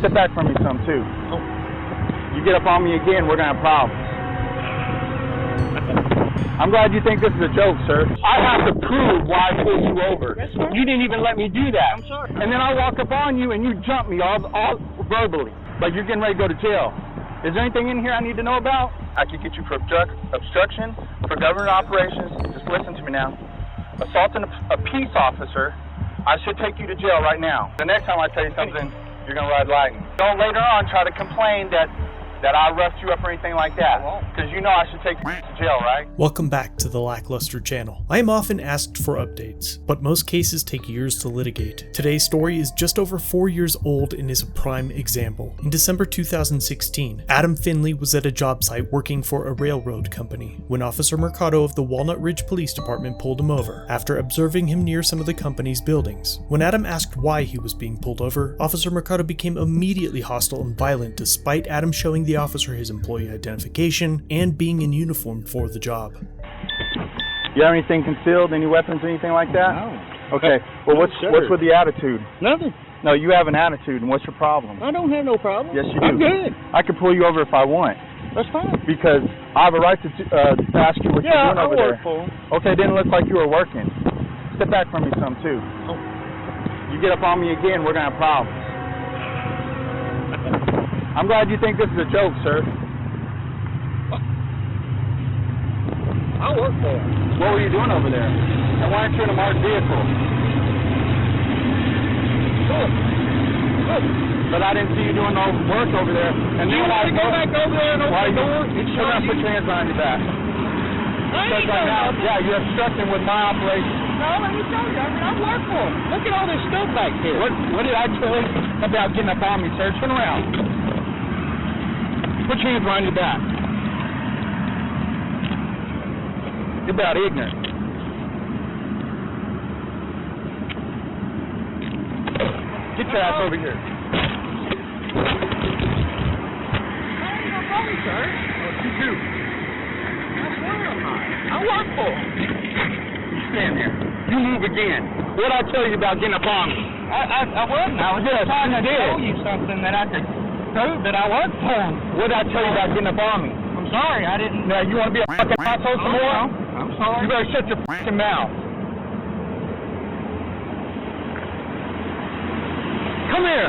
Step back from me some, too. Oh. You get up on me again, we're going to have problems. I'm glad you think this is a joke, sir. I have to prove why I pulled you over. That's fine. You didn't even let me do that. I'm sorry. And then I walk up on you and you jump me all verbally. Like you're getting ready to go to jail. Is there anything in here I need to know about? I could get you for obstruction, for government operations. Just listen to me now. Assaulting a peace officer. I should take you to jail right now. The next time I tell you something, you're going to ride lightning. Don't later on try to complain that I roughed you up or anything like that. Because you know I should take you to jail, right? Welcome back to the Lackluster channel. I am often asked for updates, but most cases take years to litigate. Today's story is just over 4 years old and is a prime example. In December 2016, Adam Finley was at a job site working for a railroad company when Officer Mercado of the Walnut Ridge Police Department pulled him over after observing him near some of the company's buildings. When Adam asked why he was being pulled over, Officer Mercado became immediately hostile and violent despite Adam showing the officer his employee identification and being in uniform for the job. You have anything concealed, any weapons, anything like that? No. Okay, well what's with the attitude? Nothing. No, you have an attitude, and what's your problem? I don't have no problem. Yes, you do. I'm good. I could pull you over if I want. That's fine. Because I have a right to ask you what you're doing over there. Yeah, I work for him. Okay, it didn't look like you were working. Step back from me some, too. Oh. You get up on me again, we're going to have problems. I'm glad you think this is a joke, sir. I work for him. What were you doing over there? And why aren't you in a marked vehicle? Good. But I didn't see you doing no work over there. And You then want to go back over there and open the door? You're going to put your hands behind your back. I ain't Right now, doing yeah, you're obstructing with my operation. No, let me tell you. I work for him. Look at all this stuff back here. What did I tell you about getting up on me, sir? Turn around. Put your hands behind your back. You're about ignorant. Get your ass over here. I ain't no problem, sir. You do. I swear I'm not. I work for him. You stand there. You move again. What'd I tell you about getting up on me? I wasn't. I was just trying to tell you something that I could prove that I work for him. What'd I tell you about getting up on me? I'm sorry, I didn't. Now, you want to be a fucking asshole some more? I'm sorry. You better shut your fucking mouth. Come here.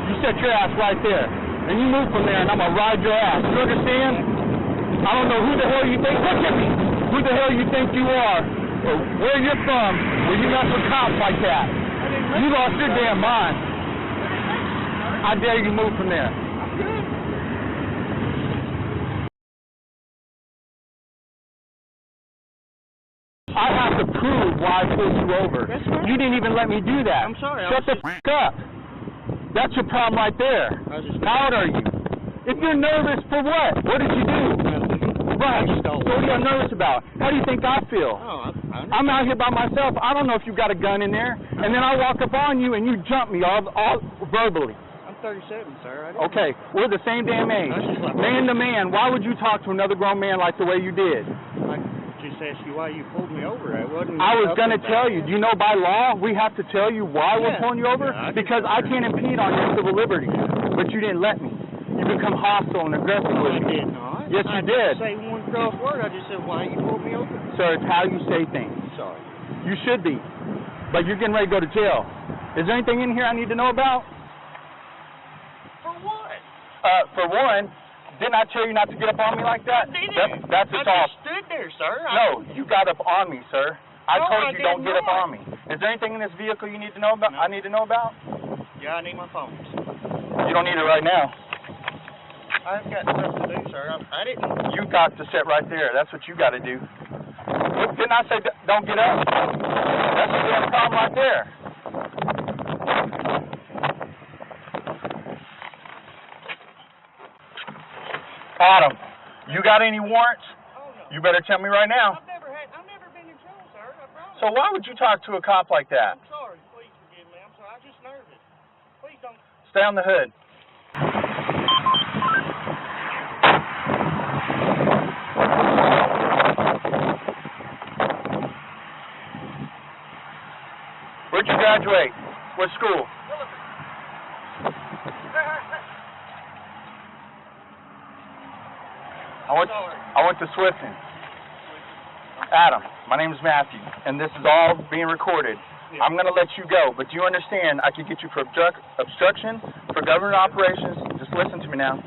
You set your ass right there. And you move from there and I'm going to ride your ass. You understand? I don't know who the hell you think. Look at me. Who the hell you think you are? Or where you're from. Where you mess with cops like that. You lost your damn mind. I dare you move from there. I have to prove why I pulled you over. That's fine. You didn't even let me do that. I'm sorry. Shut the f*** up. That's your problem right there. How old are you? If you're nervous, for what? What did you do? Right. So what are you nervous about? How do you think I feel? I'm out here by myself. I don't know if you got a gun in there. And then I walk up on you and you jump me all verbally. I'm 37, sir. Okay, we're the same damn age. Man to man, why would you talk to another grown man like the way you did? I just asked you why you pulled me over. I was going to tell you. Do you know by law we have to tell you why we're pulling you over? Because I can't impede on your civil liberties. But you didn't let me. You become hostile and aggressive with me. I did not. Yes, you did. I didn't say one cross word. I just said why you pulled me over. Sir, it's how you say things. Sorry. You should be. But you're getting ready to go to jail. Is there anything in here I need to know about? For what? For one, didn't I tell you not to get up on me like that? I didn't. That's I assault. just stood there, sir. No, you got up on me, sir. I told you don't get up not. on me. Is there anything in this vehicle you need to know about? No. I need to know about? Yeah, I need my phone. You don't need it right now. I've got stuff to do, sir. I didn't. You got to sit right there. That's what you got to do. Didn't I say don't get up? That's the damn problem right there. Adam, you got any warrants? Oh, no. You better tell me right now. I've never been in trouble, sir. I promise. So why would you talk to a cop like that? I'm sorry. Please forgive me. I'm sorry. I'm just nervous. Please don't. Stay on the hood. Where'd you graduate? What school? I went to Swifton. Adam, my name is Matthew, and this is all being recorded. I'm going to let you go, but do you understand I could get you for obstruction, for government operations, just listen to me now,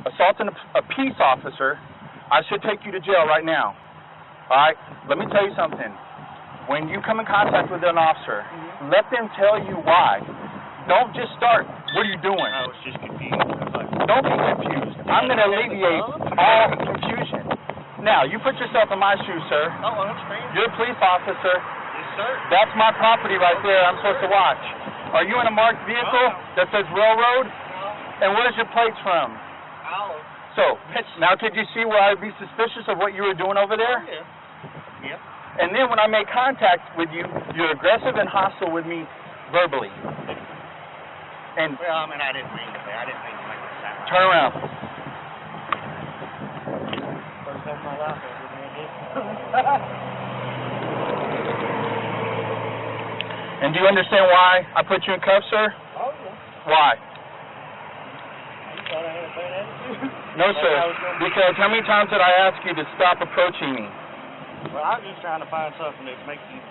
assaulting a peace officer, I should take you to jail right now. All right? Let me tell you something. When you come in contact with an officer, let them tell you why. Don't just start, what are you doing? I was just confused. Don't be confused. I'm going to alleviate all confusion. Now, you put yourself in my shoes, sir. Oh, I understand. You're a police officer. Yes, sir. That's my property right there. I'm supposed to watch. Are you in a marked vehicle that says railroad? And where's your plates from? So, now could you see where I'd be suspicious of what you were doing over there? Yeah. And then when I make contact with you, you're aggressive and hostile with me verbally. And Well, I mean, I didn't mean to be. I didn't mean to make it sound. turn around. First time in my life I did that. And do you understand why I put you in cuffs, sir? Oh, yeah. Why? You thought I had a bad attitude? No, sir. Because how many times did I ask you to stop approaching me? Well, I was just trying to find something that makes you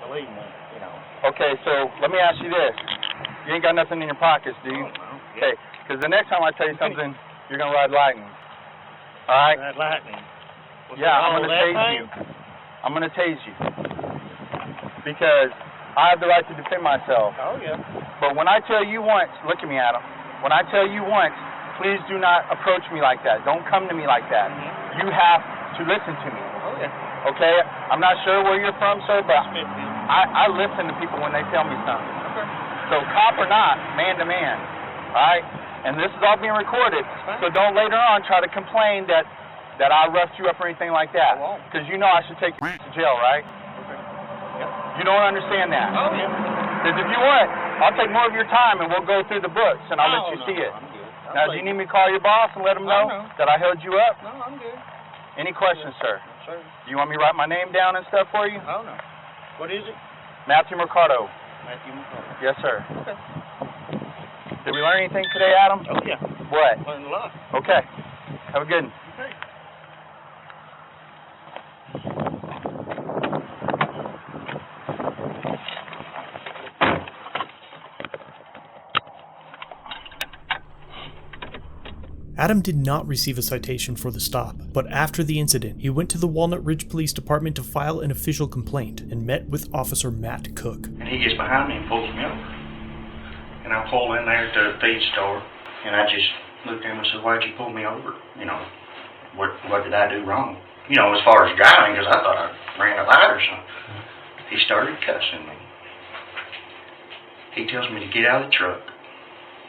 believe me, you know. Okay, so let me ask you this. You ain't got nothing in your pockets, do you? Oh, no. Okay, because the next time I tell you something, you're going to ride lightning. All right? That lightning. Yeah, I'm going to tase you. I'm going to tase you. Because I have the right to defend myself. Oh, yeah. But when I tell you once, look at me, Adam. When I tell you once, please do not approach me like that. Don't come to me like that. You have to listen to me. Oh, yeah. Okay? I'm not sure where you're from, sir, but I listen to people when they tell me something. Okay. So cop or not, man to man. All right? And this is all being recorded. So don't later on try to complain that I roughed you up or anything like that. I won't. Because you know I should take you to jail, right? Okay. Yep. You don't understand that. Oh, yeah. Because if you want, I'll take more of your time and we'll go through the books and I'll let you see it. I'm good. Now, do you need me to call your boss and let him know that I held you up? No, I'm good. Any questions, sir? Sir. Do you want me to write my name down and stuff for you? Oh, no. What is it? Matthew Mercado. Matthew McCullough. Yes, sir. Okay. Did we learn anything today, Adam? Oh, yeah. What? Learned a lot. Okay. Have a good one. Okay. Adam did not receive a citation for the stop, but after the incident, he went to the Walnut Ridge Police Department to file an official complaint and met with Officer Matt Cook. And he gets behind me and pulls me over. And I pull in there to the feed store, and I just looked at him and said, "Why'd you pull me over? You know, what did I do wrong? You know, as far as driving, because I thought I ran a light or something." He started cussing me. He tells me to get out of the truck.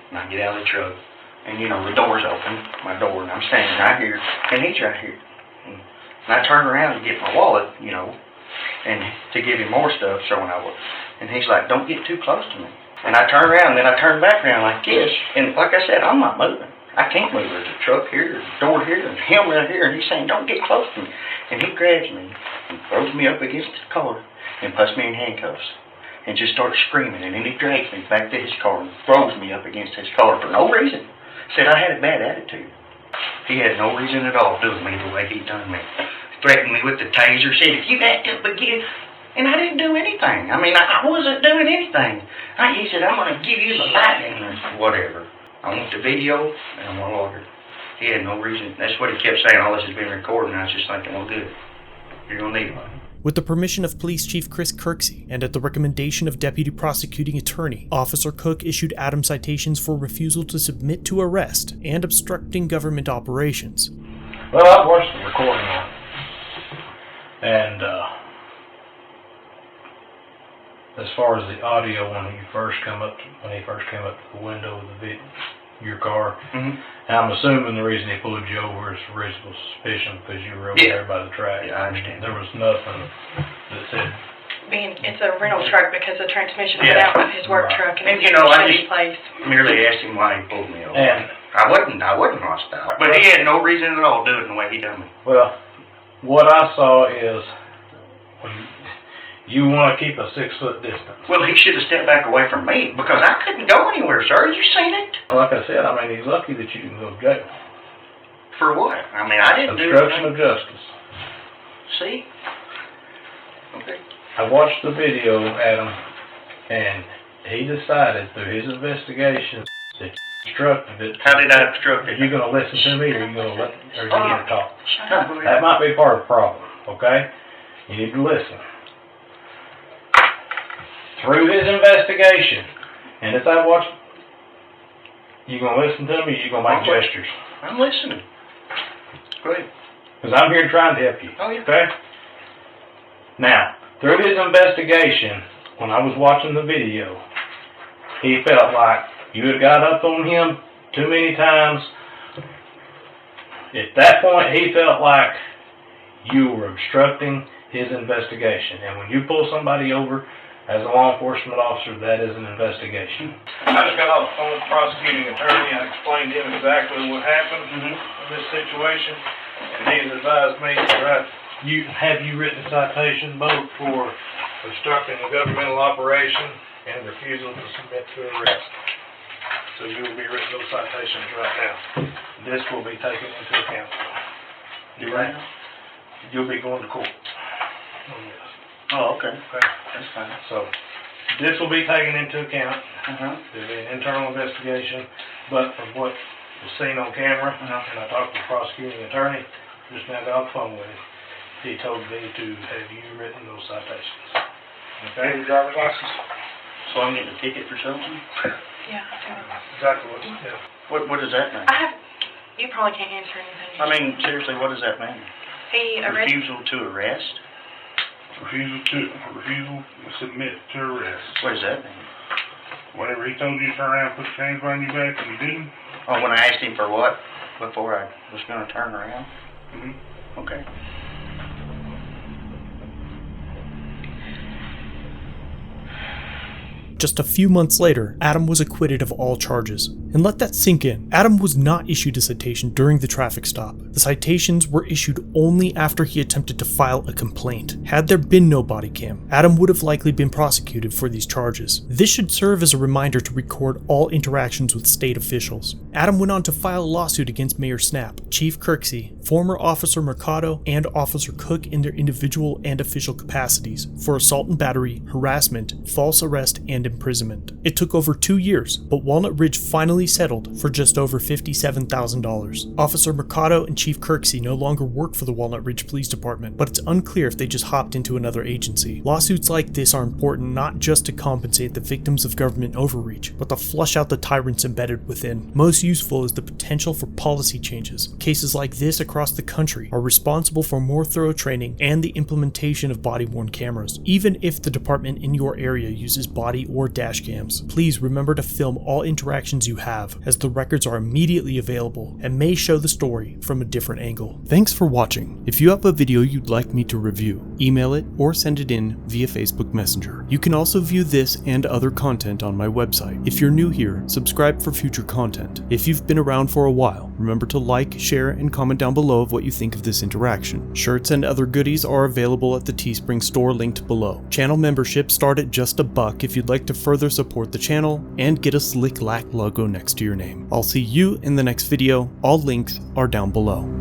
And I get out of the truck. And, you know, the door's open, my door, and I'm standing right here, and he's right here. And I turn around to get my wallet, you know, and to give him more stuff, showing I was. And he's like, "Don't get too close to me." And I turn around, and then I turn back around like this, and like I said, I'm not moving. I can't move. There's a truck here, there's a door here, and him right here, and he's saying, "Don't get close to me." And he grabs me and throws me up against the car and puts me in handcuffs and just starts screaming. And then he drags me back to his car and throws me up against his car for no reason. Said I had a bad attitude. He had no reason at all doing me the way he done me. Threatened me with the taser, said, "If you act up again," and I didn't do anything. I mean, I wasn't doing anything. He said, "I'm going to give you the lightning," or whatever. I want the video, and I'm a lawyer. He had no reason. That's what he kept saying. All this has been recorded, and I was just thinking, well, good. You're going to need one. With the permission of Police Chief Chris Kirksey and at the recommendation of Deputy Prosecuting Attorney, Officer Cook issued Adam citations for refusal to submit to arrest and obstructing government operations. Well, I've watched the recording on it, and as far as the audio when he first came up to the window of your car, I'm assuming the reason he pulled you over is for reasonable suspicion because you were over there by the track. Yeah, I understand. There was nothing that said. It's a rental truck because the transmission went out of his work truck and you know, I just place. merely asked him why he pulled me over. And I wasn't hostile, but he had no reason at all doing the way he done me. well, what I saw is you want to keep a 6-foot distance. Well, he should have stepped back away from me because I couldn't go anywhere, sir. You seen it? Like I said, I mean, he's lucky that you can go to jail. For what? I mean, I didn't do Obstruction anything. of justice. See? Okay. I watched the video, Adam, and he decided through his investigation that you obstructed it. How did I obstruct it? Are you going to listen to me, or are you going to let, or are you going to talk? Shut up. That might be part of the problem, okay? You need to listen. Through his investigation, and as I watched, you going to listen to me, or you going to make gestures? I'm listening. Go ahead. Because I'm here trying to help you. Oh, yeah. Okay? Now, through his investigation, when I was watching the video, he felt like you had got up on him too many times. At that point, he felt like you were obstructing his investigation. And when you pull somebody over as a law enforcement officer, that is an investigation. I just got off the phone with the prosecuting attorney. I explained to him exactly what happened in this situation. And he has advised me to write, have you written a citation both for obstructing a governmental operation and refusal to submit to arrest. So you will be written those citations right now. This will be taken into account. You right? You'll be going to court. Oh, yes. Oh, okay. Okay. That's fine. So this will be taken into account. Uh-huh. There'll be an internal investigation, but from what was seen on camera, and I talked to the prosecuting attorney, just now got off the phone with him, he told me to have you written those citations. Okay? Your driver's license? So I'm getting a ticket for something? Yeah. Exactly what, yeah. What does that mean? You probably can't answer anything. I mean, seriously, what does that mean? He arrested. Refusal to arrest? Refusal to submit to arrest. What does that mean? Whatever he told you to turn around, put your hands behind your back, and you didn't. Oh, when I asked him for what? Before I was going to turn around? Okay. Just a few months later, Adam was acquitted of all charges. And let that sink in. Adam was not issued a citation during the traffic stop. The citations were issued only after he attempted to file a complaint. Had there been no body cam, Adam would have likely been prosecuted for these charges. This should serve as a reminder to record all interactions with state officials. Adam went on to file a lawsuit against Mayor Snap, Chief Kirksey, former Officer Mercado, and Officer Cook in their individual and official capacities for assault and battery, harassment, false arrest, and imprisonment. It took over 2 years, but Walnut Ridge finally settled for just over $57,000. Officer Mercado and Chief Kirksey no longer work for the Walnut Ridge Police Department, but it's unclear if they just hopped into another agency. Lawsuits like this are important not just to compensate the victims of government overreach, but to flush out the tyrants embedded within. Most useful is the potential for policy changes. Cases like this across the country are responsible for more thorough training and the implementation of body-worn cameras. Even if the department in your area uses body or dash cams, please remember to film all interactions you have, as the records are immediately available and may show the story from a different angle. Thanks for watching. If you have a video you'd like me to review, email it or send it in via Facebook Messenger. You can also view this and other content on my website. If you're new here, subscribe for future content. If you've been around for a while, remember to like, share, and comment down below of what you think of this interaction. Shirts and other goodies are available at the Teespring store linked below. Channel memberships start at just $1 if you'd like to further support the channel and get a slick lack logo next to your name. I'll see you in the next video. All links are down below.